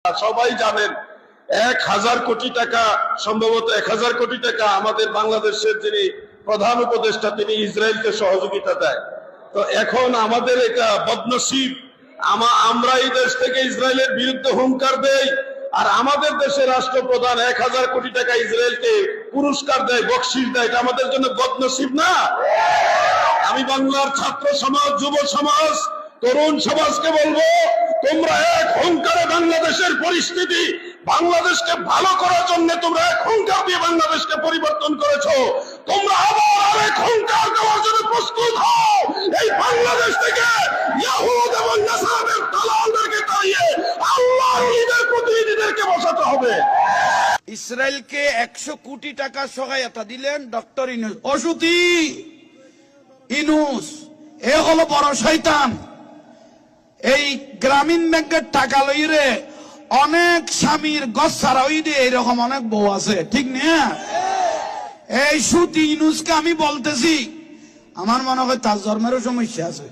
সবাই জানেন 1000 কোটি টাকা, সম্ভবত 1000 কোটি টাকা আমাদের বাংলাদেশের যিনি প্রধান উপদেষ্টা তিনি ইসরায়েলকে সহযোগিতা দেয়। তো এখন আমাদের এটা বদনসিব, আমরা এই দেশ থেকে ইসরায়েলের বিরুদ্ধে হুঙ্কার দেই, আর আমাদের দেশের রাষ্ট্রপ্রধান 1000 কোটি টাকা ইসরায়েলকে পুরস্কার দেয়, বকশিশ দেয়। এটা আমাদের জন্য বদনসিব না? আমি বাংলার ছাত্র সমাজ, যুব সমাজ, তরুণ সমাজকে বলবো, তোমরা এক হুঙ্কারে বাংলাদেশের পরিস্থিতি, বাংলাদেশকে ভালো করার জন্য তোমরা এক হুঙ্কার দিয়ে বাংলাদেশকে পরিবর্তন করেছো। তোমরা আবার আরেক হুঙ্কার দেওয়ার জন্য প্রস্তুত হও। এই বাংলাদেশ থেকে ইহুদ এবং নাসারাদের দালালদেরকে তাড়িয়ে আল্লাহর ঈদের প্রতিনিধিদেরকে বসাতে হবে। ইসরায়েলকে 100 কোটি টাকা সহায়তা দিলেন ডক্টর ইনুস। অসুতি ইনুস এ হলো বড় শয়তান। এই গ্রামীণ ব্যাংকের টাকা লইরে অনেক স্বামীর গছ ছাড়া ওই দিয়ে এরকম অনেক বউ আছে, ঠিক না? এই সুতি ইনুসকে আমি বলতেছি, আমার মনে হয় তার জন্মেরও সমস্যা আছে।